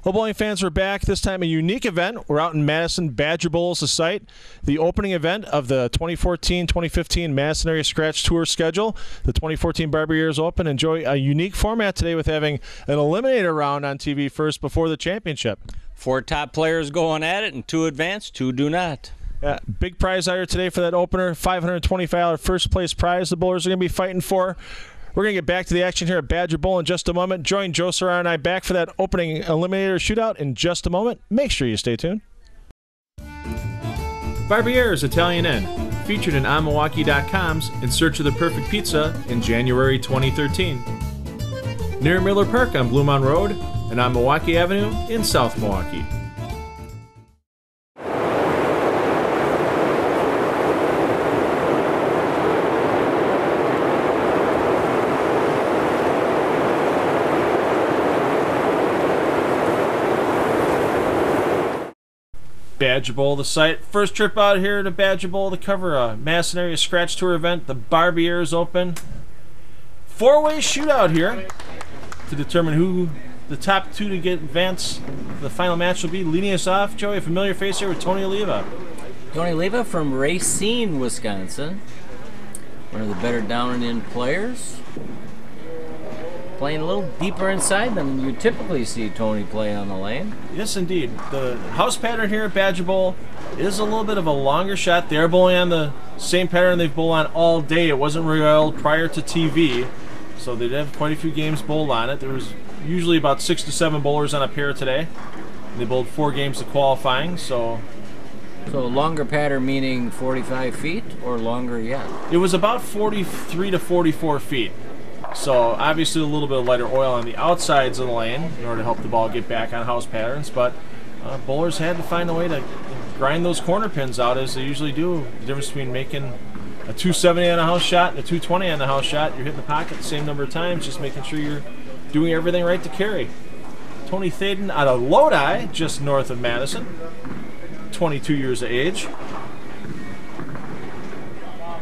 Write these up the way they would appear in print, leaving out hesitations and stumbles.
Well, bowling fans, we're back. This time a unique event. We're out in Madison. Badger Bowl is the site. The opening event of the 2014-2015 Madison Area Scratch Tour schedule. The 2014 Barbiere is open. Enjoy a unique format today with having an eliminator round on TV first before the championship. 4 top players going at it, and 2 advance, 2 do not. Yeah, big prize out here today for that opener. $525 first place prize the bowlers are going to be fighting for. We're going to get back to the action here at Badger Bowl in just a moment. Join Joe Serrano and I back for that opening eliminator shootout in just a moment. Make sure you stay tuned. Barbiere's Italian Inn, featured in onmilwaukee.com's In Search of the Perfect Pizza in January 2013. Near Miller Park on Blue Mountain Road and on Milwaukee Avenue in South Milwaukee. Badger Bowl, the site. First trip out here to Badger Bowl to cover a Madison Area Scratch Tour event. The Barbiere is open. 4-way shootout here to determine who the top 2 to get advance the final match will be. Leading us off, Joey, a familiar face here with Tony Oliva. Tony Oliva from Racine, Wisconsin. One of the better down and in players. Playing a little deeper inside than you typically see Tony play on the lane. Yes, indeed. The house pattern here at Badger Bowl is a little bit of a longer shot. They're bowling on the same pattern they've bowled on all day. It wasn't revealed prior to TV, so they did have quite a few games bowled on it. There was usually about 6 to 7 bowlers on a pair today. They bowled 4 games of qualifying, so longer pattern meaning 45 feet or longer yet? It was about 43 to 44 feet. So obviously a little bit of lighter oil on the outsides of the lane in order to help the ball get back on house patterns, but bowlers had to find a way to grind those corner pins out as they usually do. The difference between making a 270 on a house shot and a 220 on the house shot, you're hitting the pocket the same number of times, just making sure you're doing everything right to carry. Tony Thaden out of Lodi, just north of Madison, 22 years of age.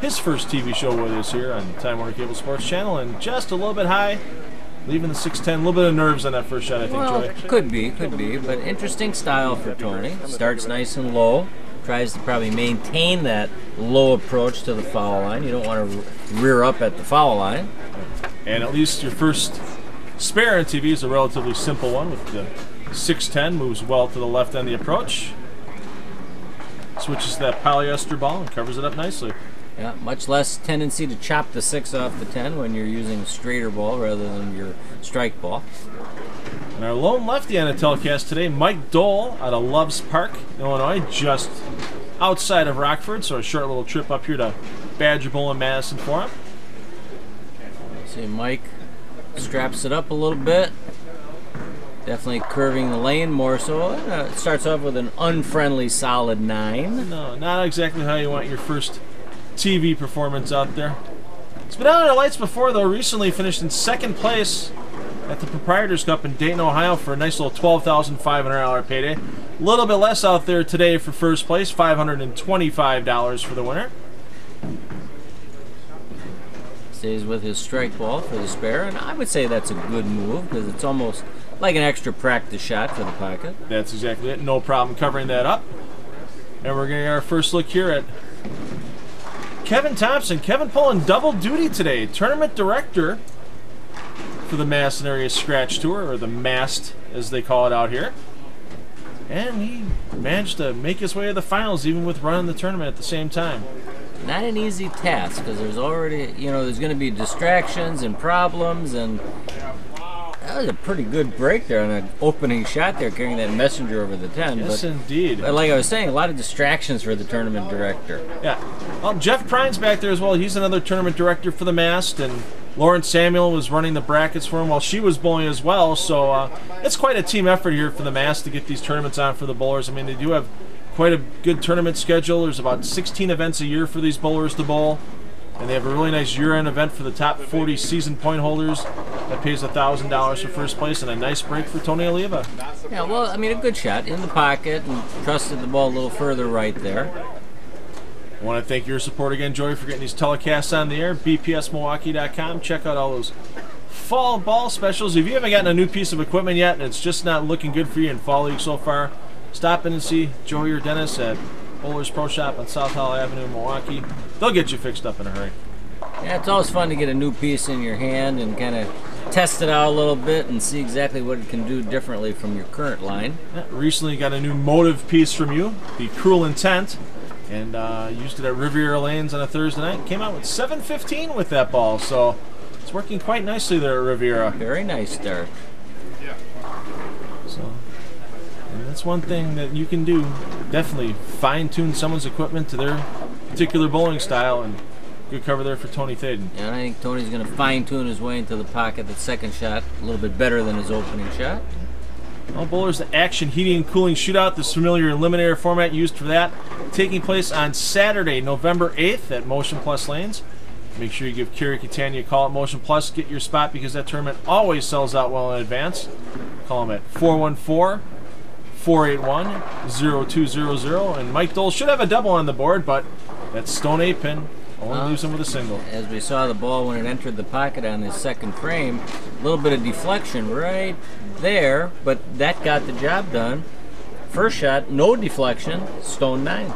His first TV show with us here on Time Warner Cable Sports Channel, and just a little bit high, leaving the 6'10", a little bit of nerves on that first shot, I think, well, Joey. Could be, but interesting style for Tony. Starts nice and low, tries to probably maintain that low approach to the foul line. You don't want to rear up at the foul line. And at least your first spare on TV is a relatively simple one with the 6'10", moves well to the left on the approach. Switches to that polyester ball and covers it up nicely. Yeah, much less tendency to chop the 6 off the 10 when you're using a straighter ball rather than your strike ball. And our lone lefty on the telecast today, Mike Dole out of Loves Park, Illinois, just outside of Rockford, so a short little trip up here to Badger Bowl in Madison for him. See, Mike straps it up a little bit. Definitely curving the lane more so. It starts off with an unfriendly solid 9. No, not exactly how you want your first TV performance out there. It's been out on the lights before, though. Recently finished in 2nd place at the Proprietors Cup in Dayton, Ohio for a nice little $12,500 payday. A little bit less out there today for first place, $525 for the winner. Stays with his strike ball for the spare, and I would say that's a good move because it's almost like an extra practice shot for the pocket. That's exactly it. No problem covering that up. And we're going to get our first look here at Kevin Thompson. Kevin pulling double duty today. Tournament director for the Madison Area Scratch Tour, or the MAST as they call it out here. And he managed to make his way to the finals even with running the tournament at the same time. Not an easy task because there's already, there's going to be distractions and problems, and that was a pretty good break there on an opening shot there, carrying that messenger over the 10. Yes, indeed. But like I was saying, a lot of distractions for the tournament director. Yeah. Well, Jeff Prine's back there as well. He's another tournament director for the MAST, and Lauren Samuel was running the brackets for him while she was bowling as well. So it's quite a team effort here for the MAST to get these tournaments on for the bowlers. I mean, they do have quite a good tournament schedule. There's about 16 events a year for these bowlers to bowl. And they have a really nice year-end event for the top 40 season point holders that pays $1,000 for first place, and a nice break for Tony Oliva. Yeah, well, I mean, a good shot in the pocket and trusted the ball a little further right there. I want to thank your support again, Joey, for getting these telecasts on the air. BPSMilwaukee.com. Check out all those fall ball specials. If you haven't gotten a new piece of equipment yet and it's just not looking good for you in Fall League so far, stop in and see Joey or Dennis at Bowlers Pro Shop on South Hall Avenue in Milwaukee. They'll get you fixed up in a hurry. Yeah, it's always fun to get a new piece in your hand and kind of test it out a little bit and see exactly what it can do differently from your current line. Yeah, recently got a new motive piece from you, the Cruel Intent, and used it at Riviera Lanes on a Thursday night. Came out with 715 with that ball, so it's working quite nicely there at Riviera. Very nice start. So, and that's one thing that you can do. Definitely fine-tune someone's equipment to their particular bowling style, and good cover there for Tony Thaden. And I think Tony's going to fine-tune his way into the pocket. The second shot a little bit better than his opening shot. All Bowlers, the Action Heating and Cooling Shootout, this familiar eliminator format used for that, taking place on Saturday, November 8th at Motion Plus Lanes. Make sure you give Kerry Catania a call at Motion Plus. Get your spot because that tournament always sells out well in advance. Call them at 414-481-0200. And Mike Dole should have a double on the board, but that Stone 8 pin only leaves him with a single. As we saw the ball when it entered the pocket on his second frame, a little bit of deflection right there, but that got the job done. First shot, no deflection, Stone 9.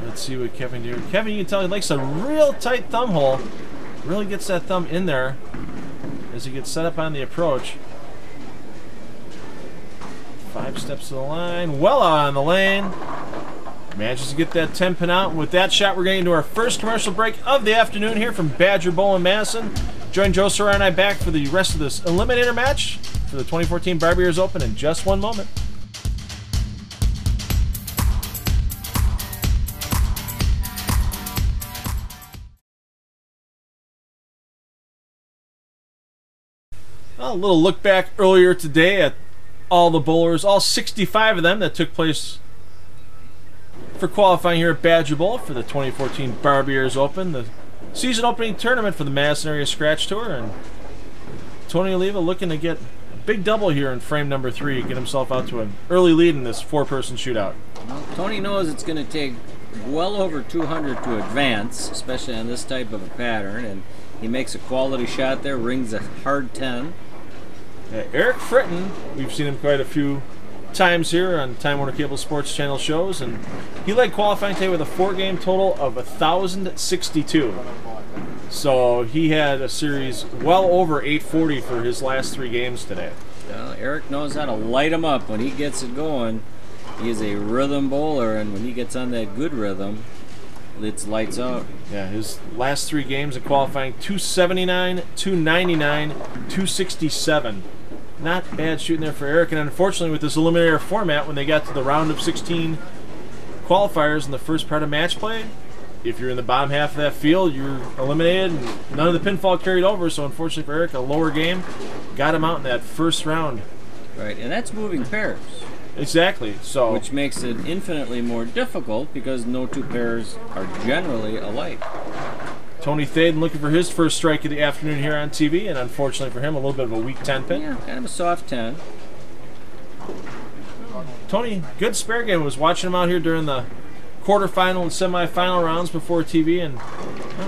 Let's see what Kevin do. Kevin, you can tell he likes a real tight thumb hole. Really gets that thumb in there as he gets set up on the approach. 5 steps to the line, well out on the lane. Manages to get that 10 pin out. And with that shot, we're getting into our first commercial break of the afternoon here from Badger Bowl in Madison. Join Joe Soraya and I back for the rest of this eliminator match for the 2014 Barbiere Open in just one moment. A little look back earlier today at all the bowlers, all 65 of them that took place for qualifying here at Badger Bowl for the 2014 Barbiere Open, the season opening tournament for the Madison Area Scratch Tour. And Tony Oliva looking to get a big double here in frame number 3, get himself out to an early lead in this 4-person shootout. Well, Tony knows it's going to take well over 200 to advance, especially on this type of a pattern, and he makes a quality shot there, rings a hard 10. Eric Fritton, we've seen him quite a few times here on Time Warner Cable Sports Channel shows, and he led qualifying today with a 4-game total of 1,062. So he had a series well over 840 for his last 3 games today. Well, Eric knows how to light him up when he gets it going. He is a rhythm bowler, and when he gets on that good rhythm, it's lights out. Yeah, his last 3 games of qualifying, 279, 299, 267. Not bad shooting there for Eric, and unfortunately with this eliminator format, when they got to the round of 16 qualifiers in the first part of match play, if you're in the bottom half of that field, you're eliminated, and none of the pinfall carried over, so unfortunately for Eric, a lower game got him out in that first round. Right, and that's moving pairs. Exactly. So, which makes it infinitely more difficult because no 2 pairs are generally alike. Tony Thaden looking for his first strike of the afternoon here on TV, and unfortunately for him, a little bit of a weak 10 pin. Yeah, kind of a soft 10. Tony, good spare game. Was watching him out here during the quarterfinal and semifinal rounds before TV, and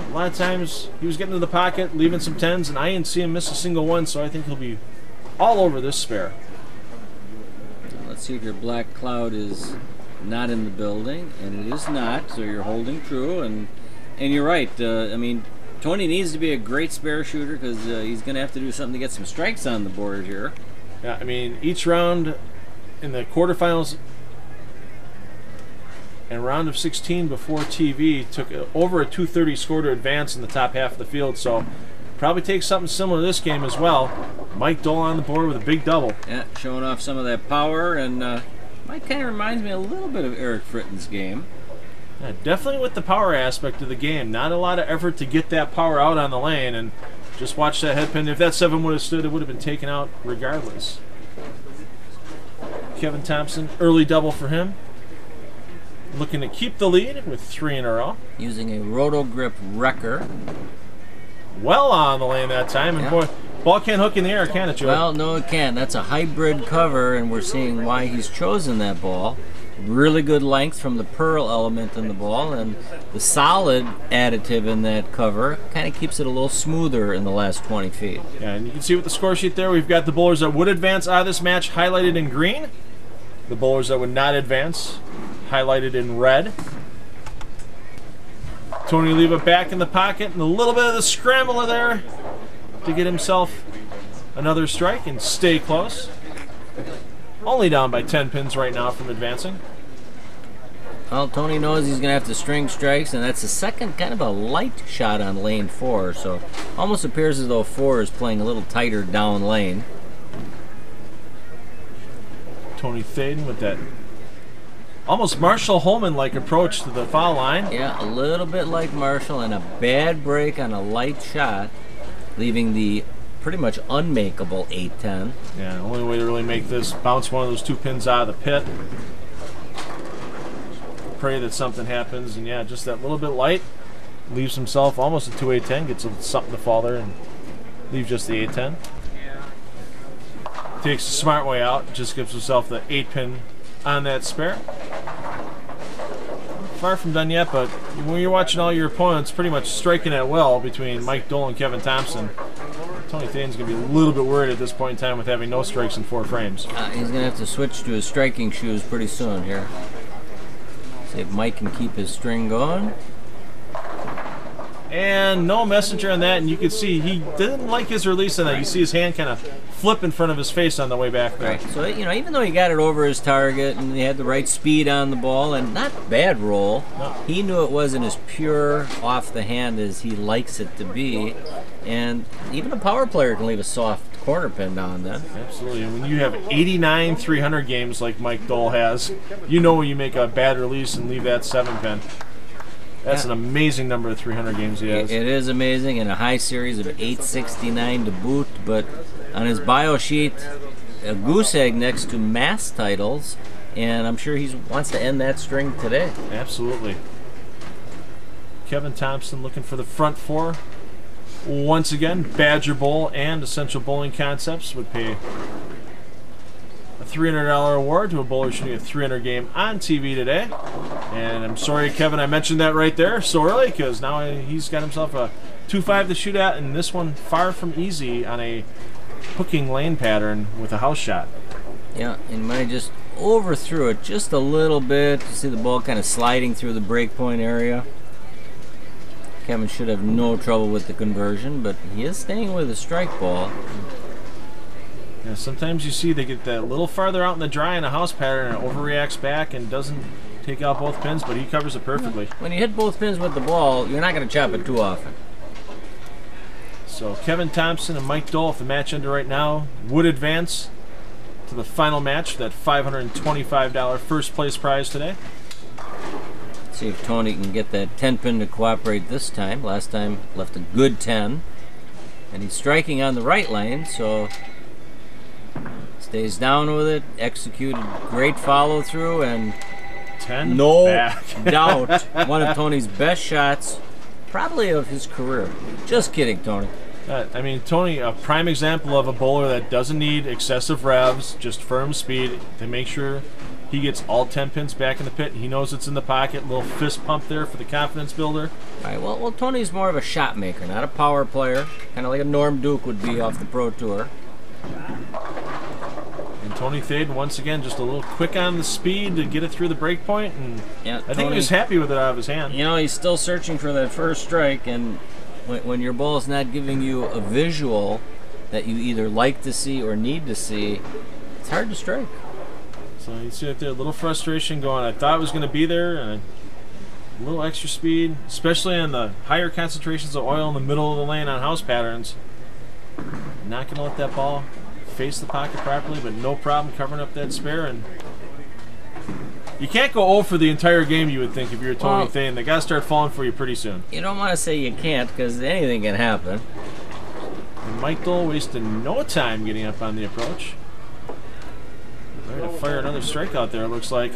a lot of times he was getting to the pocket, leaving some 10s, and I didn't see him miss a single one, so I think he'll be all over this spare. Let's see if your black cloud is not in the building, and it is not, so you're holding true, and you're right. I mean, Tony needs to be a great spare shooter because he's going to have to do something to get some strikes on the board here. Yeah, I mean, each round in the quarterfinals and round of 16 before TV took over a 230 score to advance in the top half of the field, so probably takes something similar to this game as well. Mike Dole on the board with a big double. Yeah, showing off some of that power, and Mike kind of reminds me a little bit of Eric Fritton's game. Yeah, definitely with the power aspect of the game. Not a lot of effort to get that power out on the lane, and just watch that head pin. If that 7 would have stood, it would have been taken out regardless. Kevin Thompson, early double for him. Looking to keep the lead with 3 in a row. Using a Roto Grip Wrecker. Well on the lane that time, and boy, ball can't hook in the air, can it, Joe? Well, no, it can't. That's a hybrid cover, and we're seeing why he's chosen that ball. really good length from the pearl element in the ball, and the solid additive in that cover kind of keeps it a little smoother in the last 20 feet. Yeah, and you can see with the score sheet there, we've got the bowlers that would advance out of this match highlighted in green. The bowlers that would not advance highlighted in red. Tony Leva back in the pocket, and a little bit of the scrambler there to get himself another strike and stay close. Only down by 10 pins right now from advancing. Well, Tony knows he's going to have to string strikes, and that's the second kind of a light shot on lane 4, so almost appears as though 4 is playing a little tighter down lane. Tony Thaden with that almost Marshall Holman-like approach to the foul line. Yeah, a little bit like Marshall, and a bad break on a light shot, leaving the pretty much unmakeable 8-10. Yeah, the only way to really make this, bounce one of those 2 pins out of the pit. Pray that something happens, and yeah, just that little bit light leaves himself almost a 2-8-10, gets something to fall there and leave just the 8-10. Takes the smart way out, just gives himself the 8-pin on that spare. Far from done yet, but when you're watching all your opponents pretty much striking at will between Mike Dole and Kevin Thompson, Tony Thaden's going to be a little bit worried at this point in time with having no strikes in 4 frames. He's going to have to switch to his striking shoes pretty soon here. See if Mike can keep his string going. And no messenger on that, and you can see he didn't like his release on that. You see his hand kind of flip in front of his face on the way back there. Right. So, you know, even though he got it over his target and he had the right speed on the ball and not bad roll, no, he knew it wasn't as pure off the hand as he likes it to be. And even a power player can leave a soft corner pin down then. Absolutely. And when you have 89 300 games like Mike Dole has, you know when you make a bad release and leave that 7-pin. That's an amazing number of 300 games he has. It is amazing, and a high series of 869 to boot, but on his bio sheet, a goose egg next to MAST titles, and I'm sure he wants to end that string today. Absolutely. Kevin Thompson looking for the front 4. Once again, Badger Bowl and Essential Bowling Concepts would pay a $300 award to a bowler shooting a 300 game on TV today. And I'm sorry, Kevin, I mentioned that right there so early, because now he's got himself a 2-5 to shoot at, and this one far from easy on a hooking lane pattern with a house shot. Yeah, and might just overthrew it just a little bit. You see the ball kind of sliding through the break point area. Kevin should have no trouble with the conversion, but he is staying with a strike ball. Yeah, sometimes you see they get that little farther out in the dry in a house pattern and it overreacts back and doesn't take out both pins, but he covers it perfectly. When you hit both pins with the ball, you're not going to chop it too often. So Kevin Thompson and Mike Dole, if the match ended right now, would advance to the final match for that $525 first place prize today. See if Tony can get that 10-pin to cooperate this time. Last time left a good 10. And he's striking on the right lane, so stays down with it, executed great follow-through, and 10 no back. doubt one of Tony's best shots, probably of his career. Just kidding, Tony. I mean, Tony, a prime example of a bowler that doesn't need excessive revs, just firm speed to make sure he gets all 10 pins back in the pit. He knows it's in the pocket. Little fist pump there for the confidence builder. All right, well, Tony's more of a shot maker, not a power player. Kind of like a Norm Duke would be off the Pro Tour. And Tony Thaden, once again, just a little quick on the speed to get it through the break point. And yeah, I think he was happy with it out of his hand. You know, he's still searching for that first strike, and when your ball is not giving you a visual that you either like to see or need to see, it's hard to strike. So you see it there, a little frustration going. I thought it was going to be there, and a little extra speed, especially on the higher concentrations of oil in the middle of the lane on house patterns. Not going to let that ball face the pocket properly, but no problem covering up that spare. And you can't go 0 for the entire game, you would think, if you're Tony Thaden. They got to start falling for you pretty soon. You don't want to say you can't, because anything can happen. And Mike Dole wasted no time getting up on the approach. Ready to fire another strikeout there, it looks like.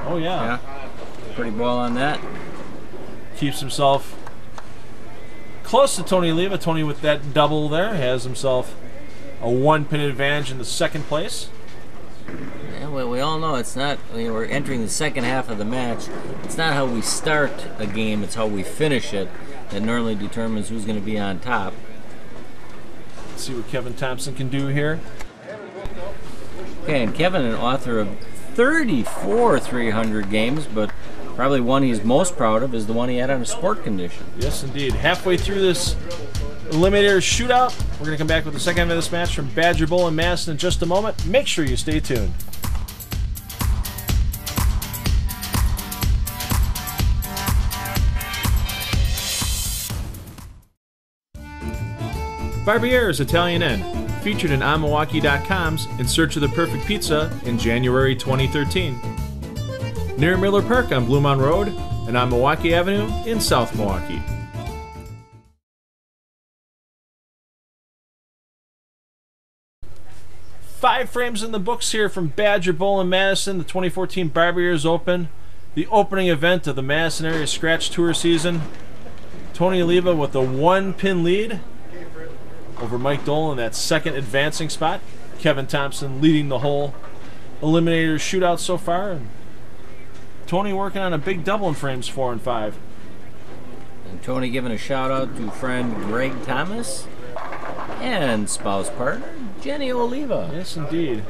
Oh, yeah. Pretty ball on that. Keeps himself close to Tony Leva. Tony with that double there has himself a 1-pin advantage in the second place. Yeah, Well, we all know it's not, we're entering the second half of the match. It's not how we start a game, it's how we finish it that normally determines who's going to be on top. Let's see what Kevin Thompson can do here. Okay, and Kevin, an author of 34 300 games, but probably one he's most proud of is the one he had on a sport condition. Yes, indeed. Halfway through this Eliminator shootout, we're going to come back with the second half of this match from Badger Bowl and Madison in just a moment. Make sure you stay tuned. Barbiere's Italian Inn, featured in onmilwaukee.com's In Search of the Perfect Pizza in January 2013. Near Miller Park on Bluemont Road and on Milwaukee Avenue in South Milwaukee. Five frames in the books here from Badger Bowl and Madison, the 2014 Barbiere's Open, the opening event of the Madison Area Scratch Tour season. Tony Oliva with a 1-pin lead over Mike Dole in that second advancing spot. Kevin Thompson leading the whole Eliminator shootout so far. And Tony working on a big double in frames 4 and 5. And Tony giving a shout out to friend Greg Thomas and spouse partner Jenny Oliva. Yes, indeed.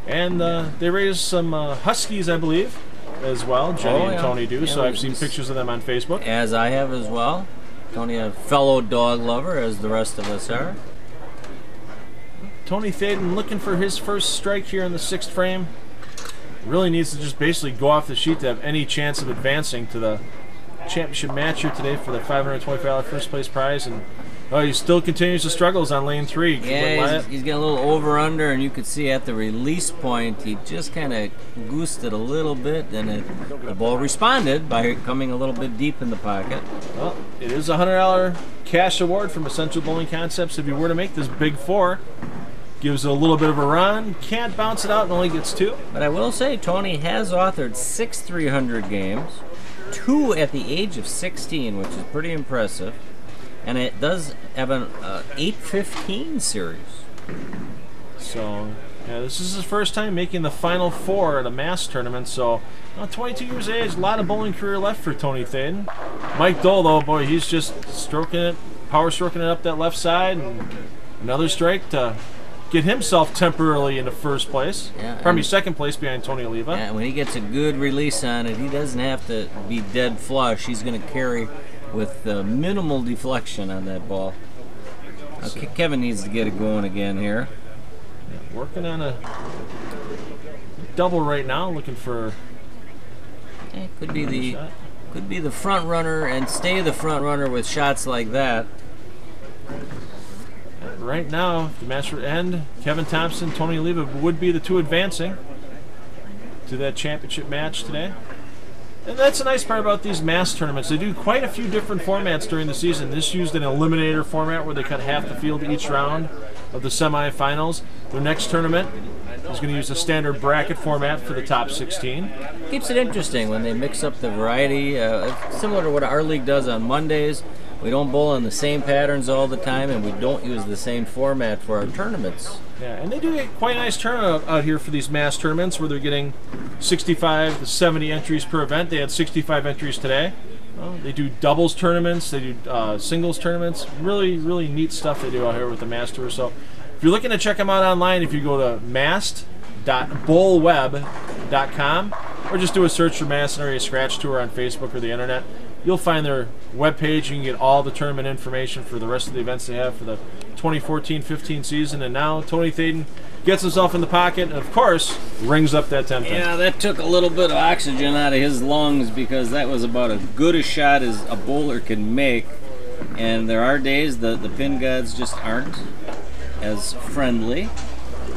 And they raised some Huskies, I believe, as well. Jenny and Tony do, so I've seen pictures of them on Facebook. As I have as well. Tony, a fellow dog lover, as the rest of us are. Tony Thaden looking for his first strike here in the 6th frame. Really needs to just basically go off the sheet to have any chance of advancing to the championship match here today for the $525 first place prize. And he still continues to struggle on lane 3. Yeah, he's getting a little over-under, and you could see at the release point, he just kind of goosed it a little bit, and the ball responded by coming a little bit deep in the pocket. Well, it is a $100 cash award from Essential Bowling Concepts if you were to make this big 4. Gives it a little bit of a run, can't bounce it out, and only gets 2. But I will say, Tony has authored 6 300 games, 2 at the age of 16, which is pretty impressive. And it does have an 815 series. So, yeah, this is his first time making the Final 4 at a MAST tournament. So, 22 years of age, a lot of bowling career left for Tony Thaden. Mike Dole, though, boy, he's just stroking it, power stroking it up that left side. And another strike to get himself temporarily into first place. Yeah, probably second place behind Tony Oliva. Yeah, when he gets a good release on it, he doesn't have to be dead flush. He's going to carry with minimal deflection on that ball. Kevin needs to get it going again here. Yeah, working on a double right now, looking for. Could be the front runner and stay the front runner with shots like that. Right now, if the match would end, Kevin Thompson, Tony Oliva would be the 2 advancing to that championship match today. And that's the nice part about these MAST tournaments. They do quite a few different formats during the season. This used an eliminator format where they cut half the field each round of the semifinals. Their next tournament is going to use a standard bracket format for the top 16. Keeps it interesting when they mix up the variety, similar to what our league does on Mondays. We don't bowl on the same patterns all the time, and we don't use the same format for our tournaments. Yeah, and they do get quite a nice turnout out here for these MAST tournaments where they're getting 65 to 70 entries per event. They had 65 entries today. They do doubles tournaments. They do singles tournaments. Really, really neat stuff they do out here with the MAST Tour. So if you're looking to check them out online, if you go to mast.bowlweb.com or just do a search for Madison Area Scratch Tour on Facebook or the internet, you'll find their webpage. You can get all the tournament information for the rest of the events they have for the 2014-15 season. And now Tony Thaden gets himself in the pocket and, of course, rings up that 10 pin. Yeah, that took a little bit of oxygen out of his lungs because that was about as good a shot as a bowler can make. And there are days the pin gods just aren't as friendly,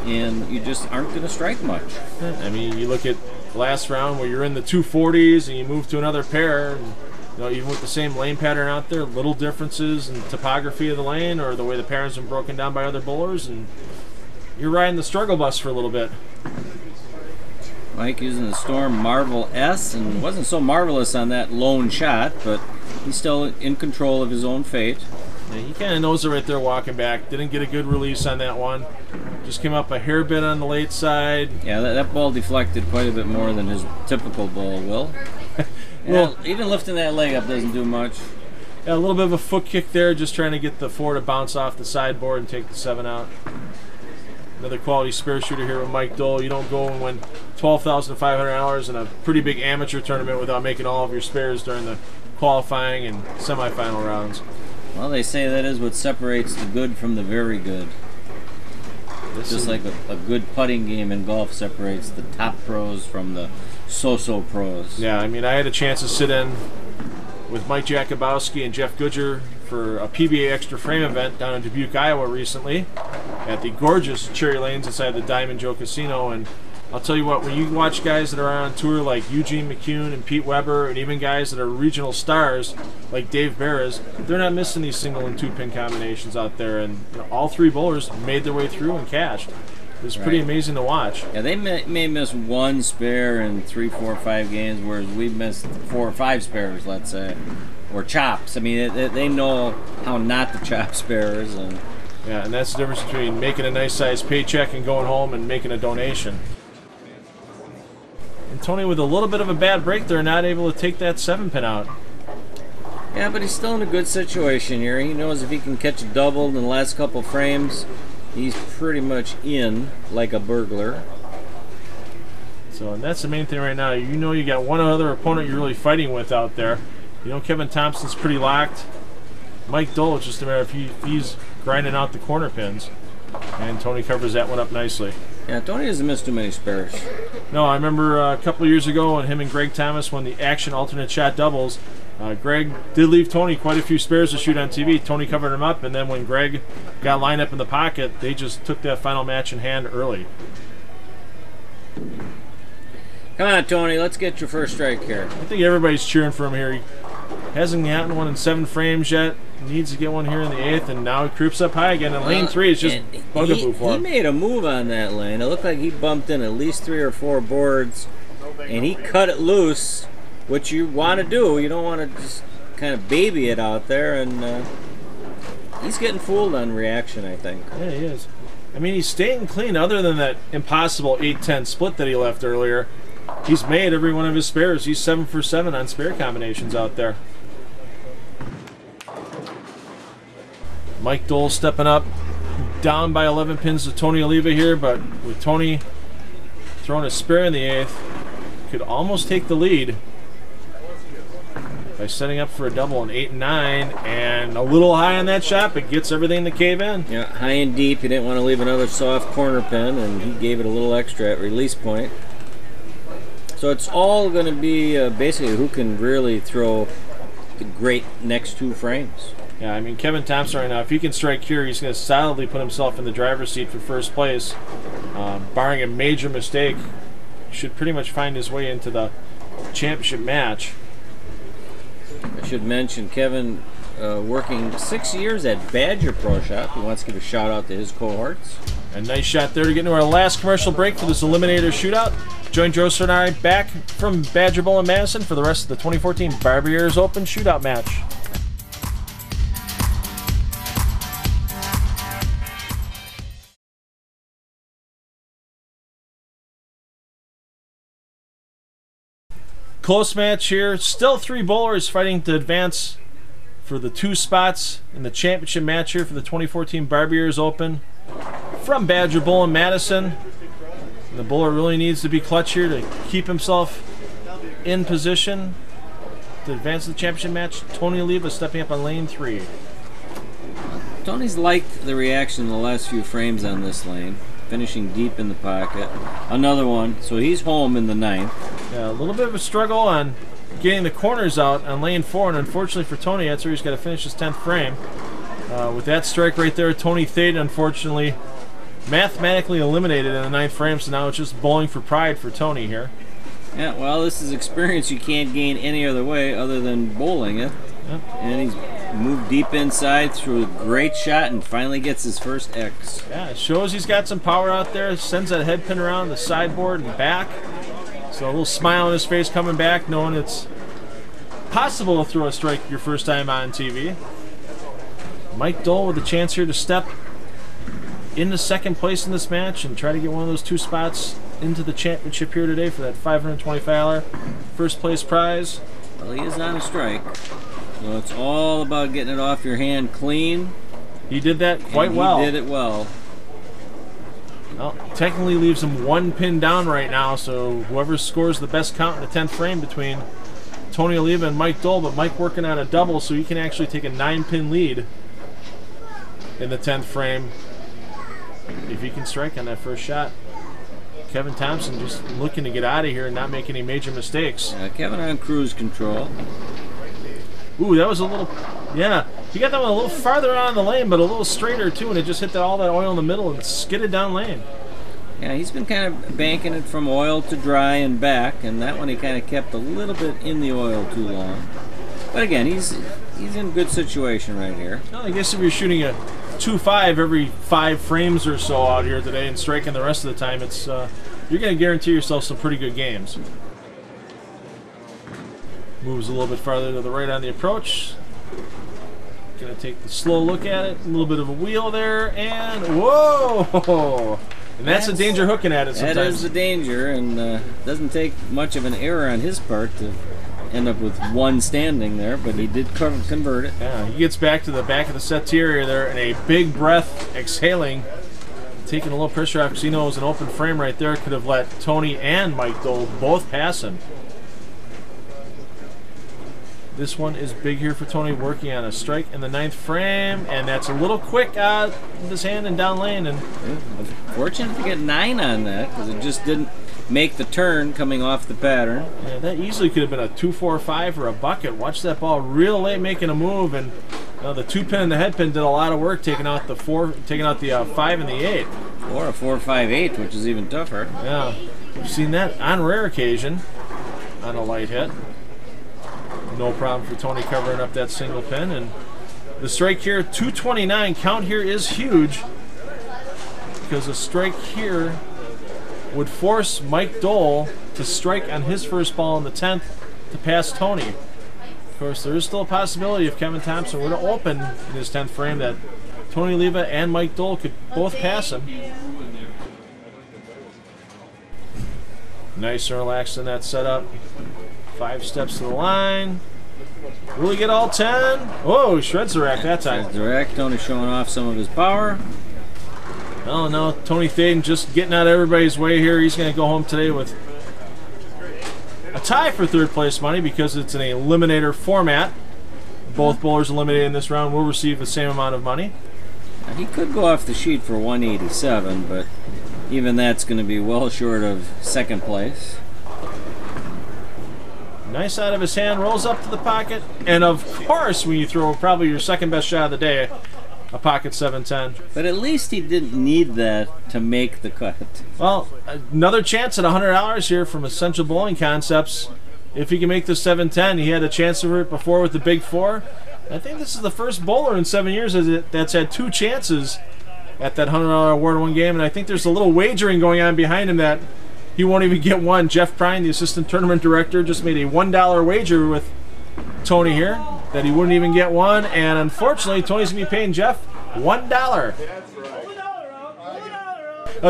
and you just aren't going to strike much. I mean, you look at last round where you're in the 240s and you move to another pair, and even with the same lane pattern out there, little differences in topography of the lane or the way the pattern's been broken down by other bowlers, and you're riding the struggle bus for a little bit. Mike using the Storm Marvel S, and wasn't so marvelous on that lone shot, but he's still in control of his own fate. Yeah, he kind of knows it right there walking back. Didn't get a good release on that one. Just came up a hair bit on the late side. Yeah, that ball deflected quite a bit more than his typical ball will. Well, even lifting that leg up doesn't do much. Yeah, a little bit of a foot kick there, just trying to get the 4 to bounce off the sideboard and take the 7 out. Another quality spare shooter here with Mike Dole. You don't go and win $12,500 in a pretty big amateur tournament without making all of your spares during the qualifying and semifinal rounds. Well, they say that is what separates the good from the very good. Just like a good putting game in golf separates the top pros from the so-so pros. Yeah, I mean, I had a chance to sit in with Mike Jakubowski and Jeff Goodger for a PBA Extra Frame event down in Dubuque, Iowa recently at the gorgeous Cherry Lanes inside the Diamond Joe Casino. And I'll tell you what, when you watch guys that are on tour like Eugene McCune and Pete Weber, and even guys that are regional stars like Dave Barras, they're not missing these single and 2-pin combinations out there. And you know, all 3 bowlers made their way through and cashed. It was pretty amazing to watch. Yeah, they may miss 1 spare in 3, 4, 5 games, whereas we missed 4 or 5 spares, let's say, or chops. I mean, they know how not to chop spares. And yeah, and that's the difference between making a nice sized paycheck and going home and making a donation. And Tony, with a little bit of a bad break there, not able to take that 7-pin out. Yeah, but he's still in a good situation here. He knows if he can catch a double in the last couple frames, he's pretty much in like a burglar. So, and that's the main thing right now. You know you got one other opponent you're really fighting with out there. You know Kevin Thompson's pretty locked. Mike Dole, it's just a matter of he's grinding out the corner pins. And Tony covers that one up nicely. Yeah, Tony doesn't miss too many spares. No, I remember a couple of years ago when him and Greg Thomas won the Action Alternate Shot Doubles. Greg did leave Tony quite a few spares to shoot on TV. Tony covered him up, and then when Greg got lined up in the pocket, they just took that final match in hand early. Come on, Tony, let's get your first strike here. I think everybody's cheering for him here. He hasn't gotten one in 7 frames yet. Needs to get one here in the 8th, and now he creeps up high again. And lane 3 is just bugaboo for him. He made a move on that lane. It looked like he bumped in at least 3 or 4 boards, and he cut it loose, which you want to do. You don't want to just kind of baby it out there, and he's getting fooled on reaction, I think. Yeah, he is. I mean, he's staying clean other than that impossible 8-10 split that he left earlier. He's made every one of his spares. He's 7 for 7 on spare combinations out there. Mike Dole stepping up, down by 11 pins to Tony Oliva here, but with Tony throwing a spare in the 8th, could almost take the lead by setting up for a double in 8 and 9, and a little high on that shot, but gets everything to cave in. Yeah, high and deep. He didn't want to leave another soft corner pin, and he gave it a little extra at release point. So it's all going to be basically who can really throw the great next 2 frames. Yeah, I mean, Kevin Thompson right now, if he can strike here, he's going to solidly put himself in the driver's seat for first place. Barring a major mistake, should pretty much find his way into the championship match. I should mention Kevin working 6 years at Badger Pro Shop. He wants to give a shout out to his cohorts. A nice shot there to get into our last commercial break for this Eliminator Shootout. Join Joseph and I back from Badger Bowl in Madison for the rest of the 2014 Barbiere's Open Shootout match. Close match here. Still 3 bowlers fighting to advance for the 2 spots in the championship match here for the 2014 Barbiere's Open from Badger Bowl in Madison. And the bowler really needs to be clutch here to keep himself in position to advance to the championship match. Tony Oliva stepping up on lane 3. Tony's liked the reaction in the last few frames on this lane. Finishing deep in the pocket. Another one, so he's home in the 9th. Yeah, a little bit of a struggle on getting the corners out on lane 4, and unfortunately for Tony, that's where he's got to finish his 10th frame. With that strike right there, Tony Thade, unfortunately, mathematically eliminated in the 9th frame, so now it's just bowling for pride for Tony here. Yeah, well, this is experience you can't gain any other way other than bowling it. Yep. And he's moved deep inside through a great shot and finally gets his first X. Yeah, it shows he's got some power out there. Sends that head pin around the sideboard and back. So a little smile on his face coming back, knowing it's possible to throw a strike your first time on TV. Mike Dole with a chance here to step into second place in this match and try to get one of those 2 spots into the championship here today for that $525 first place prize? Well, he is on a strike, so it's all about getting it off your hand clean. He did that quite well. He did it well. Well, technically leaves him 1 pin down right now, so whoever scores the best count in the 10th frame between Tony Oliva and Mike Dole, but Mike working on a double, so he can actually take a 9-pin lead in the 10th frame if he can strike on that first shot. Kevin Thompson just looking to get out of here and not make any major mistakes. Kevin on cruise control. Ooh, that was a little, yeah. He got that one a little farther on the lane, but a little straighter too, and it just hit all that oil in the middle and skidded down lane. Yeah, he's been kind of banking it from oil to dry and back, and that one he kind of kept a little bit in the oil too long. But again, he's in good situation right here. Well, I guess if you're shooting a 2.5 every 5 frames or so out here today and striking the rest of the time, it's you're going to guarantee yourself some pretty good games. Moves a little bit farther to the right on the approach. Going to take the slow look at it. A little bit of a wheel there, and whoa! And that's a danger hooking at it sometimes. That is the danger, and doesn't take much of an error on his part to end up with 1 standing there, but he did convert it. Yeah, he gets back to the back of the Sept area there, and a big breath, exhaling, taking a little pressure off because he knows an open frame right there could have let Tony and Mike Dole both pass him. This one is big here for Tony, working on a strike in the 9th frame, and that's a little quick out with his hand and down lane. And fortunate to get 9 on that because it just didn't make the turn coming off the pattern. Yeah, that easily could have been a 2-4-5 or a bucket. Watch that ball real late making a move, and the 2-pin and the head pin did a lot of work taking out the 5 and the 8. Or a 4-5-8, which is even tougher. Yeah, we've seen that on rare occasion on a light hit. No problem for Tony covering up that single pin, and the strike here, 229. Count here is huge because a strike here would force Mike Dole to strike on his first ball in the 10th to pass Tony. Of course, there is still a possibility if Kevin Thompson were to open in his 10th frame that Tony Oliva and Mike Dole could both pass him. Nice and relaxed in that setup. 5 steps to the line. Will he get all 10? Whoa, shreds the rack that time. Shreds the rack. Tony showing off some of his power. Oh no, Tony Thaden just getting out of everybody's way here. He's going to go home today with a tie for 3rd place money because it's an eliminator format. Both bowlers eliminated in this round will receive the same amount of money. Now, he could go off the sheet for 187, but even that's going to be well short of 2nd place. Nice out of his hand, rolls up to the pocket, and of course when you throw probably your 2nd best shot of the day, a pocket 710. But at least he didn't need that to make the cut. Well, another chance at $100 here from Essential Bowling Concepts. If he can make the 710, he had a chance of it before with the Big 4. I think this is the first bowler in 7 years that's had 2 chances at that $100 award in one game, and I think there's a little wagering going on behind him that he won't even get one. Jeff Prine, the assistant tournament director, just made a $1 wager with Tony here that he wouldn't even get one, and unfortunately, Tony's going to be paying Jeff $1.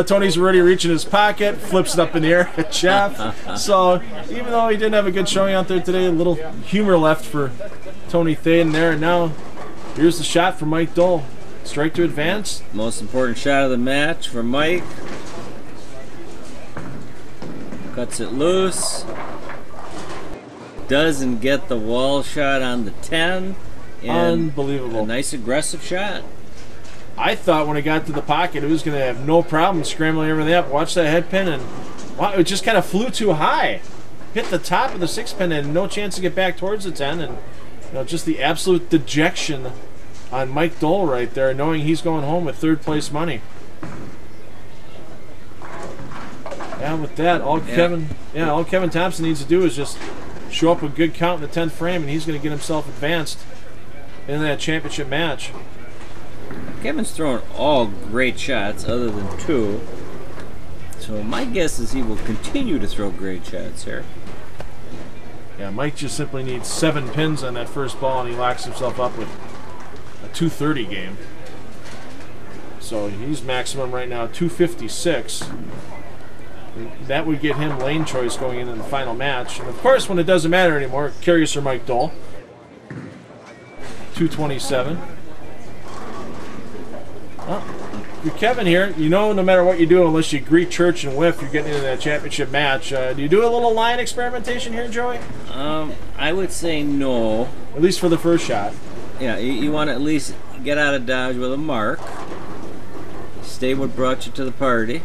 Tony's already reaching his pocket, flips it up in the air at Jeff. So even though he didn't have a good showing out there today, a little humor left for Tony Thaden there. And now here's the shot for Mike Dole. Strike to advance. Most important shot of the match for Mike. Cuts it loose. Doesn't get the wall shot on the 10. Unbelievable. A nice aggressive shot. I thought when it got to the pocket it was going to have no problem scrambling everything up. Watch that head pin, and wow, it just kind of flew too high. Hit the top of the 6 pin and no chance to get back towards the 10. And just the absolute dejection on Mike Dole right there, knowing he's going home with 3rd place money. Yeah, with that, all Kevin Thompson needs to do is just show up a good count in the 10th frame, and he's going to get himself advanced in that championship match. Kevin's throwing all great shots other than 2. So my guess is he will continue to throw great shots here. Yeah, Mike just simply needs 7 pins on that first ball, and he locks himself up with a 230 game. So he's maximum right now 256. That would get him lane choice going into the final match. And of course, when it doesn't matter anymore, Curiouser Mike Dole, 227. Well, for Kevin here, you know no matter what you do, unless you greet church and whiff, you're getting into that championship match. Do you do a little line experimentation here, Joey? I would say no. At least for the first shot. Yeah, you want to at least get out of dodge with a mark. Stay what brought you to the party.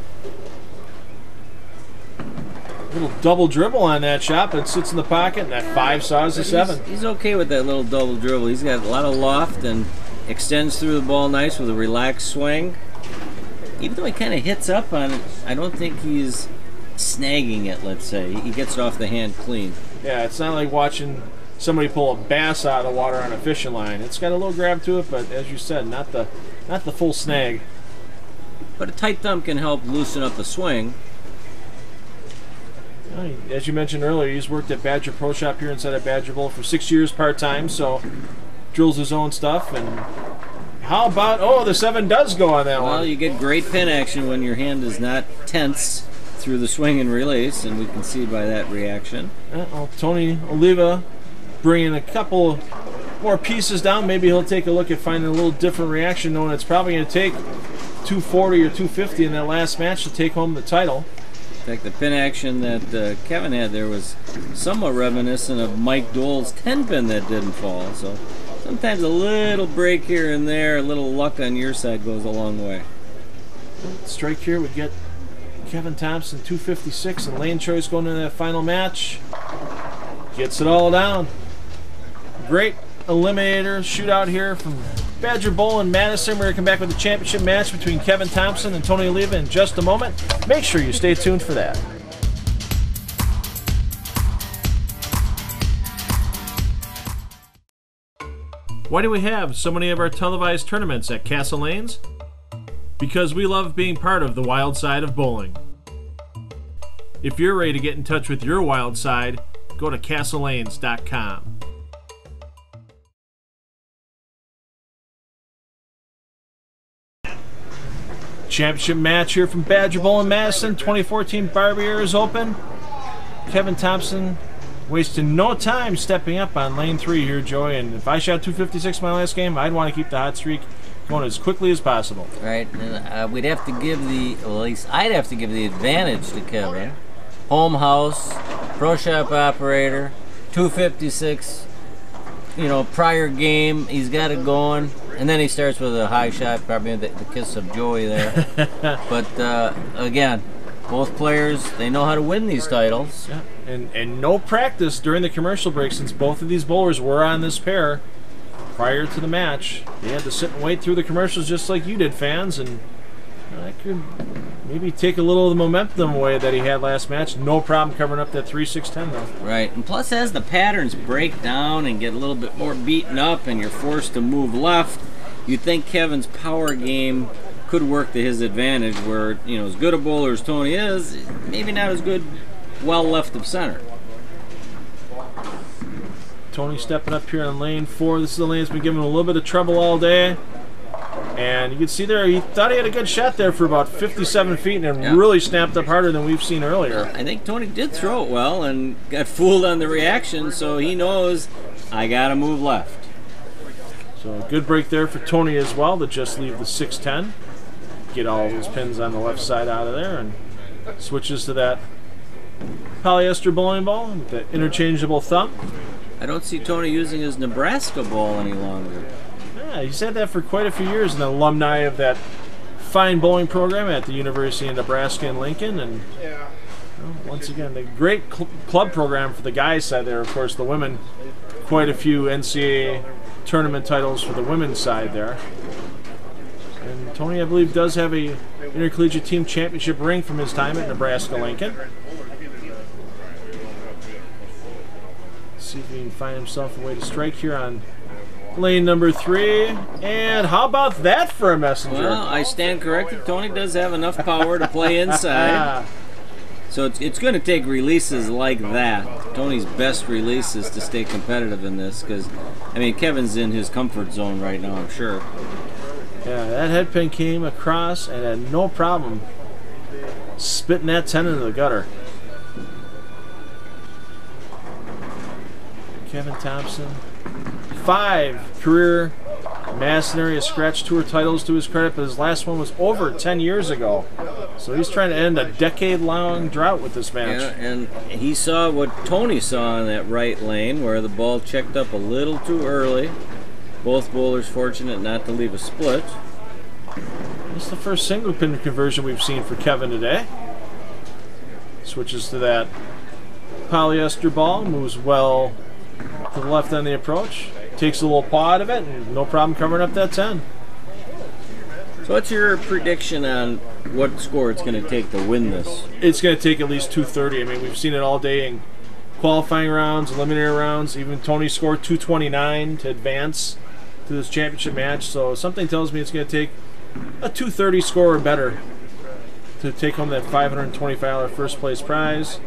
A little double dribble on that shot, but it sits in the pocket, and that 5 saws the 7. He's okay with that little double dribble. He's got a lot of loft and extends through the ball nice with a relaxed swing. Even though he kind of hits up on it, I don't think he's snagging it, let's say. He gets it off the hand clean. Yeah, it's not like watching somebody pull a bass out of the water on a fishing line. It's got a little grab to it, but as you said, not the full snag. But a tight thumb can help loosen up the swing. As you mentioned earlier, he's worked at Badger Pro Shop here inside of Badger Bowl for 6 years part-time, so drills his own stuff. And how about, oh, the 7 does go on that one. Well, you get great pin action when your hand is not tense through the swing and release, and we can see by that reaction. Well, Tony Oliva bringing a couple more pieces down. Maybe he'll take a look at finding a little different reaction, knowing it's probably going to take 240 or 250 in that last match to take home the title. In fact, the pin action that Kevin had there was somewhat reminiscent of Mike Dole's 10-pin that didn't fall. So sometimes a little break here and there, a little luck on your side goes a long way. Strike here would get Kevin Thompson 256 and lane choice going into that final match. Gets it all down. Great eliminator shootout here from Badger Bowl in Madison. We're going to come back with a championship match between Kevin Thompson and Tony Oliva in just a moment. Make sure you stay tuned for that. Why do we have so many of our televised tournaments at Castle Lanes? Because we love being part of the wild side of bowling. If you're ready to get in touch with your wild side, go to castlelanes.com. Championship match here from Badger Bowl in Madison. 2014 Barbiere is open. Kevin Thompson wasting no time stepping up on lane 3 here, Joey. And if I shot 256 my last game, I'd want to keep the hot streak going as quickly as possible. Right, and we'd have to give well, at least I'd have to give the advantage to Kevin. Home house, pro shop operator, 256. Prior game, he's got it going. And then he starts with a high shot, probably the kiss of joy there. But again, both players, they know how to win these titles. Yeah. And no practice during the commercial break, since both of these bowlers were on this pair prior to the match. They had to sit and wait through the commercials just like you did, fans, and that could maybe take a little of the momentum away that he had last match. No problem covering up that 3-6-10 though. Right, and plus as the patterns break down and get a little bit more beaten up and you're forced to move left, you'd think Kevin's power game could work to his advantage, where, as good a bowler as Tony is, maybe not as good well left of center. Tony stepping up here on lane 4. This is the lane that's been giving him a little bit of trouble all day. And you can see there, he thought he had a good shot there for about 57 feet and really snapped up harder than we've seen earlier. I think Tony did throw it well and got fooled on the reaction, so he knows, I got to move left. So a good break there for Tony as well to just leave the 6-10. Get all his pins on the left side out of there and switches to that polyester bowling ball with the interchangeable thumb. I don't see Tony using his Nebraska ball any longer. Yeah, he's had that for quite a few years, an alumni of that fine bowling program at the University of Nebraska in Lincoln. And once again, the great club program for the guys side there. Of course, the women, quite a few NCAA tournament titles for the women's side there. And Tony, I believe, does have a intercollegiate team championship ring from his time at Nebraska Lincoln. Let's see if he can find himself a way to strike here on lane number 3. And how about that for a messenger? Well, I stand corrected. Tony does have enough power to play inside. So it's going to take releases like that, Tony's best releases, to stay competitive in this, because, Kevin's in his comfort zone right now, I'm sure. Yeah, that head pin came across and had no problem spitting that 10 into the gutter. Kevin Thompson, 5 career Madison area scratch tour titles to his credit, but his last one was over 10 years ago. So he's trying to end a decade-long drought with this match. Yeah, and he saw what Tony saw in that right lane, where the ball checked up a little too early. Both bowlers fortunate not to leave a split. This is the first single pin conversion we've seen for Kevin today. Switches to that polyester ball, moves well to the left on the approach. Takes a little paw out of it, and no problem covering up that 10. So what's your prediction on what score it's going to take to win this? It's going to take at least 230. I mean, we've seen it all day in qualifying rounds, eliminator rounds. Even Tony scored 229 to advance to this championship match. So something tells me it's going to take a 230 score or better to take home that $525 first place prize.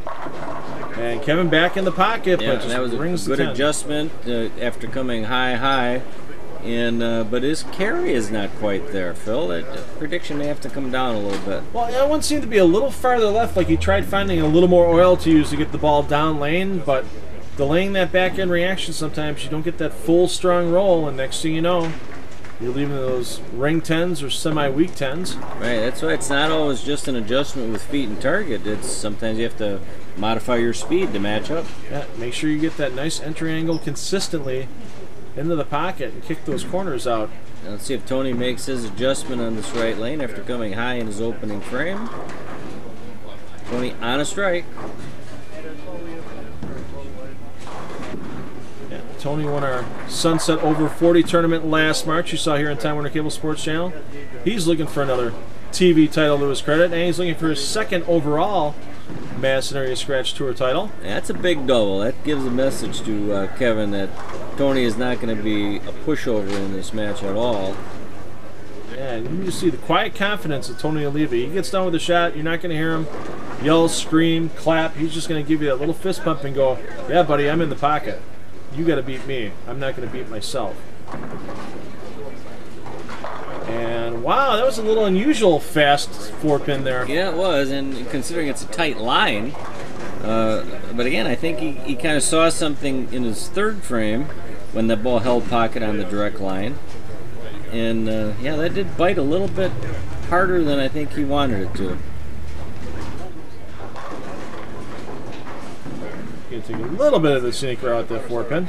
And Kevin back in the pocket, Yeah, but just that was a rings good the 10. adjustment after coming high, and but his carry is not quite there, Phil. That prediction may have to come down a little bit. Well, that one seemed to be a little farther left, like he tried finding a little more oil to use to get the ball down lane, but delaying that back end reaction, sometimes you don't get that full strong roll, and next thing you know, you're leaving those ring 10s or semi-weak 10s. Right, that's why it's not always just an adjustment with feet and target. It's sometimes you have to modify your speed to match up. Yeah, make sure you get that nice entry angle consistently into the pocket and kick those corners out. Now let's see if Tony makes his adjustment on this right lane after coming high in his opening frame. Tony on a strike. Yeah, Tony won our Sunset Over 40 tournament last March. You saw here on Time Warner Cable Sports Channel. He's looking for another TV title to his credit, and he's looking for his second overall Madison Area Scratch Tour title. That's a big double. That gives a message to Kevin that Tony is not going to be a pushover in this match at all. Yeah, and you see the quiet confidence of Tony Oliva. He gets done with the shot, you're not going to hear him yell, scream, clap. He's just going to give you that little fist pump and go, yeah, buddy, I'm in the pocket. You got to beat me. I'm not going to beat myself. And wow, that was a little unusual fast 4-pin there. Yeah, it was, and considering it's a tight line, but again, I think he kind of saw something in his third frame when the ball held pocket on the direct line. And yeah, that did bite a little bit harder than I think he wanted it to. Gonna take a little bit of the scenic route, that 4-pin.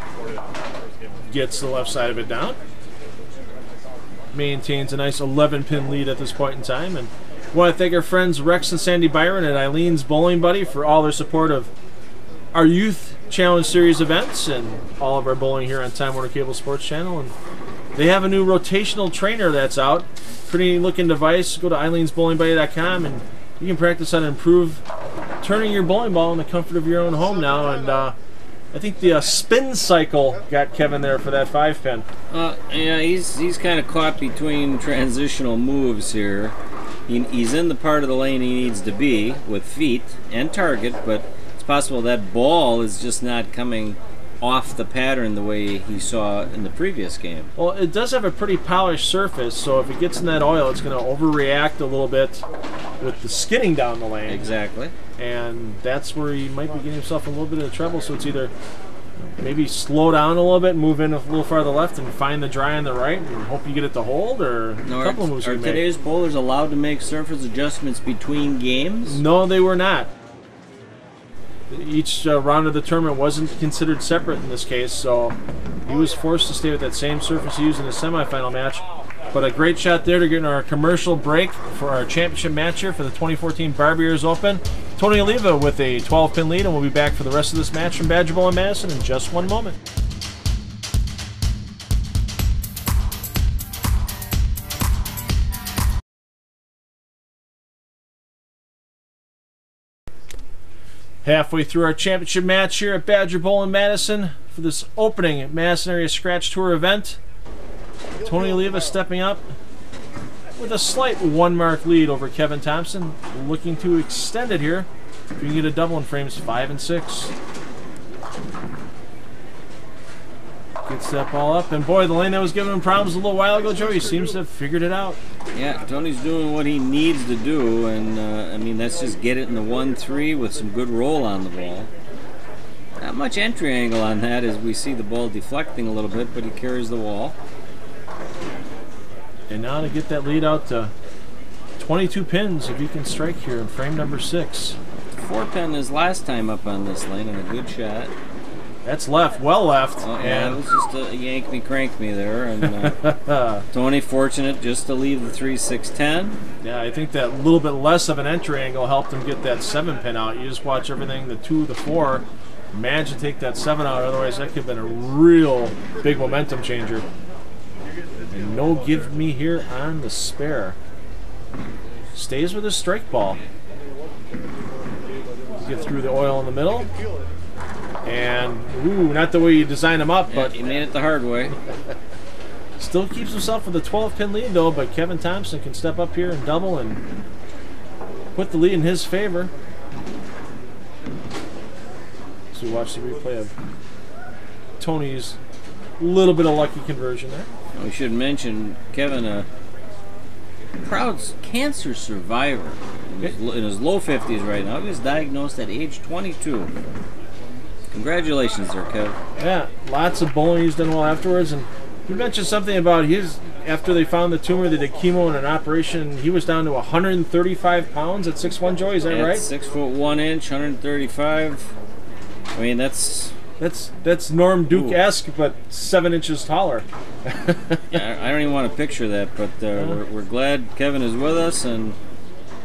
Gets the left side of it down. Maintains a nice 11-pin lead at this point in time. And I want to thank our friends Rex and Sandy Byron at Eileen's Bowling Buddy for all their support of our Youth Challenge Series events and all of our bowling here on Time Warner Cable Sports Channel. And they have a new rotational trainer that's out. Pretty looking device. Go to eileensbowlingbuddy.com and you can practice how to improve turning your bowling ball in the comfort of your own home now. And I think the spin cycle got Kevin there for that 5-pin. Yeah, he's kind of caught between transitional moves here. He's in the part of the lane he needs to be with feet and target, but it's possible that ball is just not coming off the pattern the way he saw in the previous game. Well, it does have a pretty polished surface, so if it gets in that oil, it's going to overreact a little bit with the skidding down the lane. Exactly. And that's where he might be getting himself in a little bit of trouble. So it's either maybe slow down a little bit, move in a little farther left, and find the dry on the right, and hope you get it to hold, or a couple of moves you make. Are today's bowlers allowed to make surface adjustments between games? No, they were not. Each round of the tournament wasn't considered separate in this case, so he was forced to stay with that same surface he used in the semifinal match. But a great shot there to get our commercial break for our championship match here for the 2014 Barbiere's Open. Tony Oliva with a 12-pin lead, and we'll be back for the rest of this match from Badger Bowl and Madison in just one moment. Halfway through our championship match here at Badger Bowl in Madison for this opening Madison Area Scratch Tour event. Tony Oliva stepping up with a slight 1-mark lead over Kevin Thompson, looking to extend it here. If you can get a double in frames 5 and 6. Gets Gets that ball up, and boy, the lane that was giving him problems a little while ago, Joey, seems to have figured it out. Yeah, Tony's doing what he needs to do, and I mean, that's just get it in the 1-3 with some good roll on the ball. Not much entry angle on that as we see the ball deflecting a little bit, but he carries the wall. And now to get that lead out to 22 pins if he can strike here in frame number 6. 4-pin his last time up on this lane, and a good shot. That's left, well left. Oh, yeah, it was just a yank me, crank me there. And Tony fortunate just to leave the 3-6-10. Yeah, I think that little bit less of an entry angle helped him get that 7-pin out. You just watch everything, the 2, the 4, managed to take that 7 out. Otherwise, that could have been a real big momentum changer. And no give me here on the spare. Stays with his strike ball. Get through the oil in the middle. And, ooh, not the way you design him up, but he made it the hard way. Still keeps himself with a 12-pin lead, though, but Kevin Thompson can step up here and double and put the lead in his favor. So we watch the replay of Tony's little bit of lucky conversion there. We should mention Kevin, a proud cancer survivor in his low 50s right now. He was diagnosed at age 22. Congratulations there, Kev. Yeah, lots of bowling. He's done well afterwards. And you mentioned something about his, after they found the tumor, they did chemo and an operation. He was down to 135 pounds at 6'1", Joey, is that right? 6 foot 1 inch, 135. I mean, that's Norm Duke-esque, but 7 inches taller. Yeah, I don't even want to picture that, but we're glad Kevin is with us and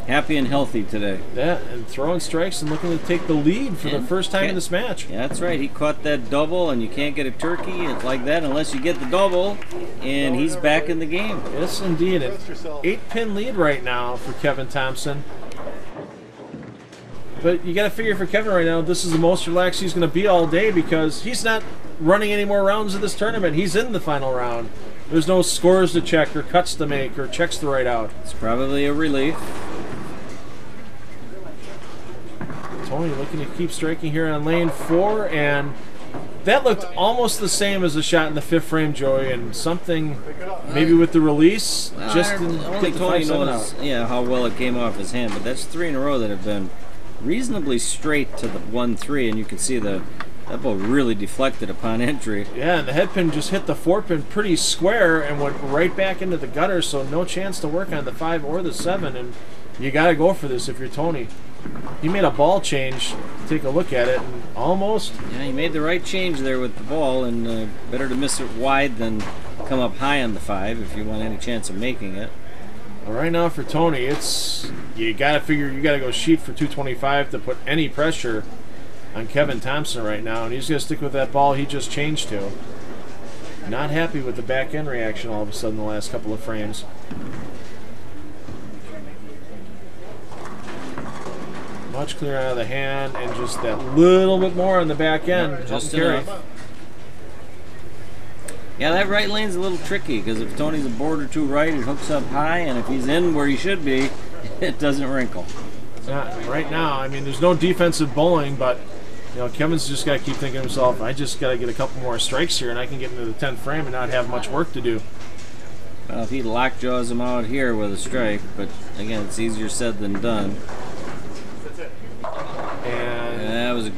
happy and healthy today. Yeah, and throwing strikes and looking to take the lead for the first time in this match. Yeah, that's right. He caught that double, and you can't get a turkey like that unless you get the double, and he's back in the game. Yes, indeed. An 8-pin lead right now for Kevin Thompson. But you got to figure for Kevin right now, this is the most relaxed he's going to be all day because he's not running any more rounds of this tournament. He's in the final round. There's no scores to check or cuts to make or checks to write out. It's probably a relief. Tony looking to keep striking here on lane 4, and that looked almost the same as the shot in the 5th frame, Joey, and something maybe with the release just didn't only get the Tony 5-7 knows, out. yeah, how well it came off his hand, but that's 3 in a row that have been reasonably straight to the 1-3, and you can see that ball really deflected upon entry. Yeah, and the head pin just hit the 4-pin pretty square and went right back into the gutter, so no chance to work on the 5 or the 7, and you got to go for this if you're Tony. He made a ball change. Take a look at it, and almost. Yeah, he made the right change there with the ball, and better to miss it wide than come up high on the 5 if you want any chance of making it. Well, right now for Tony, it's you got to figure you got to go sheet for 225 to put any pressure on Kevin Thompson right now, and he's going to stick with that ball he just changed to. Not happy with the back end reaction all of a sudden the last couple of frames. Much clearer out of the hand, and just that little bit more on the back end. Just enough. Yeah, that right lane's a little tricky because if Tony's a board or 2 right, it hooks up high, and if he's in where he should be, it doesn't wrinkle. Right now, I mean, there's no defensive bowling, but you know, Kevin's just got to keep thinking to himself, I just got to get a couple more strikes here, and I can get into the 10th frame and not have much work to do. Well, if he lockjaws him out here with a strike, but again, it's easier said than done. And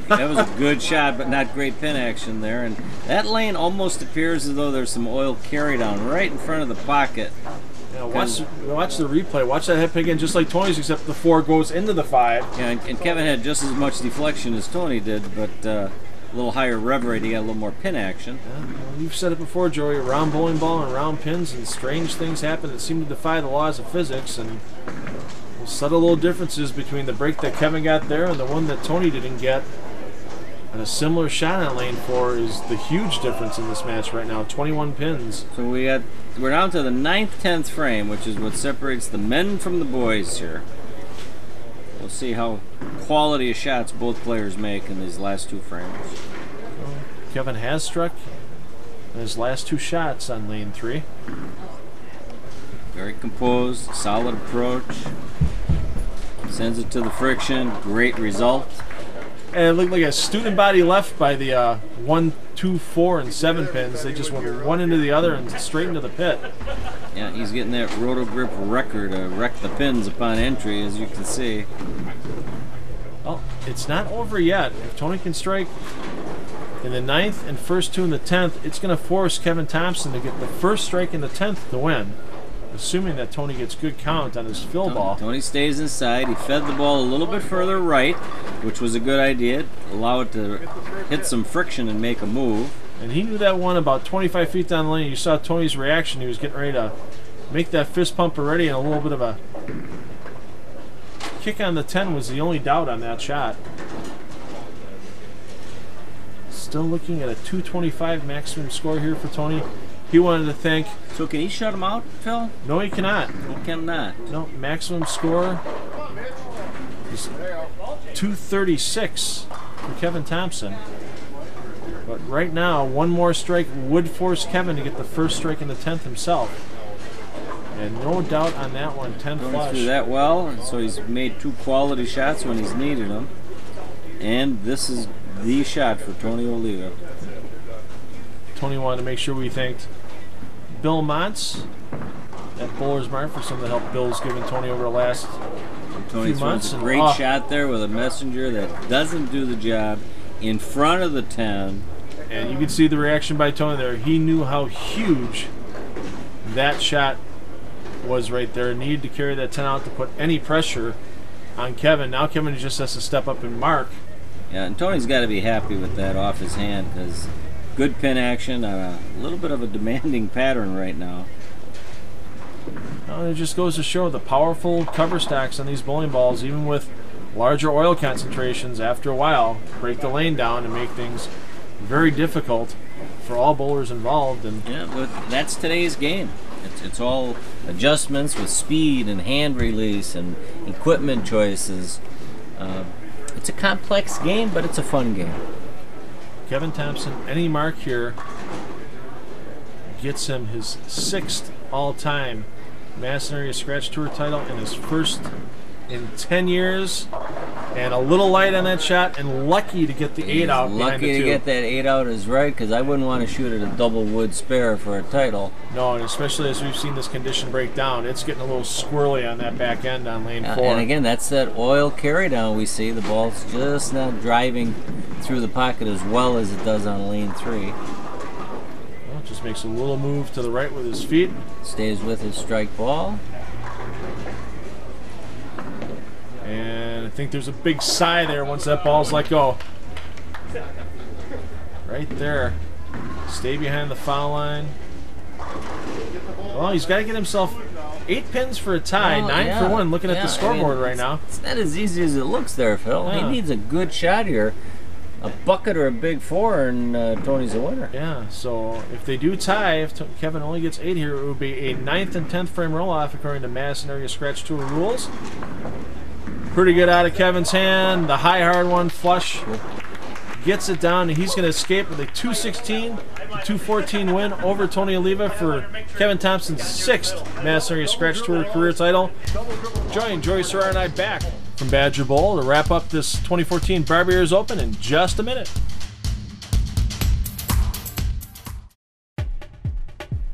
that was a good shot, but not great pin action there. And that lane almost appears as though there's some oil carry down right in front of the pocket. Yeah, watch the replay. Watch that head pin again, just like Tony's, except the 4 goes into the 5. Yeah, and Kevin had just as much deflection as Tony did, but a little higher rev rate. He got a little more pin action. Yeah, well, you've said it before, Joey. Round bowling ball and round pins, and strange things happen that seem to defy the laws of physics. And subtle little differences between the break that Kevin got there and the one that Tony didn't get. And a similar shot on lane 4 is the huge difference in this match right now. 21 pins. So we're down to the 9th, 10th frame, which is what separates the men from the boys here. We'll see how quality of shots both players make in these last 2 frames. Well, Kevin has struck in his last 2 shots on lane 3. Very composed, solid approach. Sends it to the friction. Great result. And it looked like a student body left by the 1-2 2, 4, and 7 pins. They just went one into the other and straight into the pit. Yeah, he's getting that roto grip record, wreck the pins upon entry, as you can see. Well, it's not over yet. If Tony can strike in the 9th and first 2 in the 10th, it's going to force Kevin Thompson to get the first strike in the 10th to win, assuming that Tony gets good count on his fill ball. Tony stays inside. He fed the ball a little bit further right, which was a good idea. Allow it to hit some friction and make a move. And he knew that one about 25 feet down the lane. You saw Tony's reaction. He was getting ready to make that fist pump already, and a little bit of a kick on the 10 was the only doubt on that shot. Still looking at a 225 maximum score here for Tony. He wanted to thank... So can he shut him out, Phil? No, he cannot. He cannot. No, maximum score is 236 for Kevin Thompson. But right now, one more strike would force Kevin to get the first strike in the 10th himself. And no doubt on that one, 10 Going flush. through that well, so he's made 2 quality shots when he's needed them. And this is the shot for Tony Oliva. Tony wanted to make sure we thanked Bill Montz at Bowler's Mart for some of the help Bill's given Tony over the last Tony few months. throws a great shot there with a messenger that doesn't do the job in front of the 10. And you can see the reaction by Tony there. He knew how huge that shot was right there. Needed to carry that 10 out to put any pressure on Kevin. Now Kevin just has to step up and mark. Yeah, and Tony's got to be happy with that off his hand because good pin action on a little bit of a demanding pattern right now. Well, it just goes to show the powerful cover stacks on these bowling balls, even with larger oil concentrations, after a while, break the lane down and make things very difficult for all bowlers involved. And yeah, but that's today's game. It's all adjustments with speed and hand release and equipment choices. It's a complex game, but it's a fun game. Kevin Thompson, any mark here, gets him his 6th all-time Madison Area Scratch Tour title and his first in 10 years. And a little light on that shot, and lucky to get the 8 out behind the 2. Lucky to get that 8 out is right, because I wouldn't want to shoot at a double wood spare for a title. No, and especially as we've seen this condition break down, it's getting a little squirrely on that back end on lane 4. And again, that's that oil carry down we see. The ball's just not driving through the pocket as well as it does on lane 3. Well, just makes a little move to the right with his feet. Stays with his strike ball. And I think there's a big sigh there once that ball's let go. Right there. Stay behind the foul line. Well, he's got to get himself 8 pins for a tie, 9 for 1, looking at the scoreboard right now. It's not as easy as it looks there, Phil. Yeah. He needs a good shot here. A bucket or a big 4, and Tony's a winner. Yeah, so if they do tie, if Kevin only gets 8 here, it would be a 9th and 10th frame roll-off according to Madison Area Scratch Tour rules. Pretty good out of Kevin's hand. The high hard one, flush, gets it down, and he's going to escape with a 216, 214 win over Tony Oliva for Kevin Thompson's 6th Madison Area Scratch Tour career title. Join Joey Serrar and I back from Badger Bowl to wrap up this 2014 Barbiere's Open in just a minute.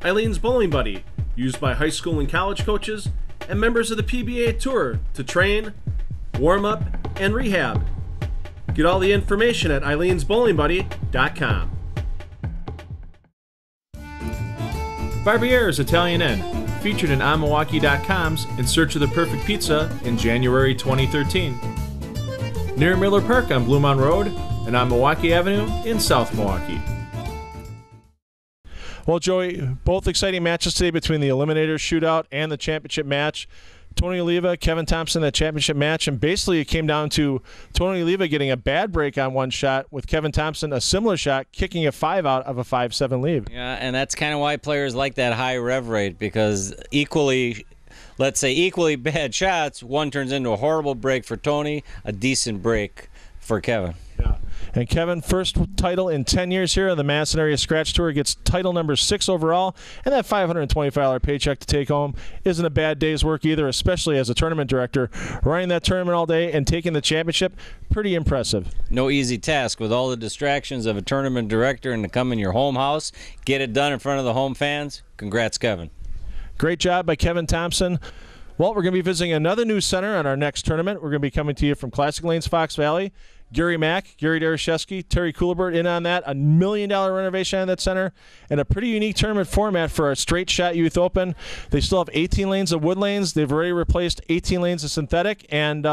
Eileen's Bowling Buddy, used by high school and college coaches and members of the PBA Tour to train, warm up, and rehab. Get all the information at eileensbowlingbuddy.com. Barbiere's Italian Inn, featured in onmilwaukee.com's In Search of the Perfect Pizza in January 2013. Near Miller Park on Blue Mound Road and on Milwaukee Avenue in South Milwaukee. Well, Joey, both exciting matches today between the Eliminator Shootout and the championship match. Tony Oliva, Kevin Thompson, that championship match, and basically it came down to Tony Oliva getting a bad break on one shot, with Kevin Thompson a similar shot, kicking a 5 out of a 5-7 lead. Yeah, and that's kind of why players like that high rev rate, because let's say equally bad shots, one turns into a horrible break for Tony, a decent break for Kevin. Yeah. And Kevin, first title in 10 years here on the Madison Area Scratch Tour, gets title number 6 overall, and that $525 paycheck to take home isn't a bad day's work either, especially as a tournament director. Running that tournament all day and taking the championship, pretty impressive. No easy task with all the distractions of a tournament director and to come in your home house, get it done in front of the home fans. Congrats, Kevin. Great job by Kevin Thompson. Well, we're going to be visiting another new center on our next tournament. We're going to be coming to you from Classic Lanes, Fox Valley. Gary Mack, Gary Darashevsky, Terry Coolibert in on that. $1 million renovation on that center. And a pretty unique tournament format for our Straight Shot Youth Open. They still have 18 lanes of wood lanes. They've already replaced 18 lanes of synthetic. And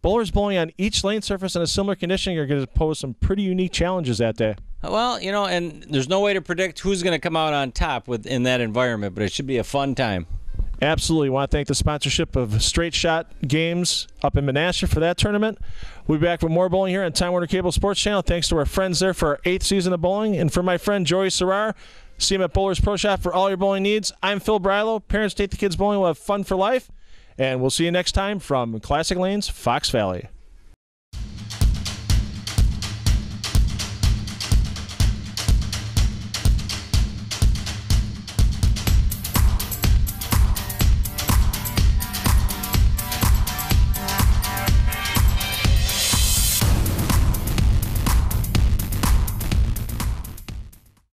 bowlers bowling on each lane surface in a similar conditioning are going to pose some pretty unique challenges that day. Well, and there's no way to predict who's going to come out on top in that environment, but it should be a fun time. Absolutely. Want to thank the sponsorship of Straight Shot Games up in Menasha for that tournament. We'll be back with more bowling here on Time Warner Cable Sports Channel. Thanks to our friends there for our 8th season of bowling. And for my friend Joey Serrar, see him at Bowlers Pro Shop for all your bowling needs. I'm Phil Brilo. Parents take the kids bowling. We'll have fun for life. And we'll see you next time from Classic Lanes, Fox Valley.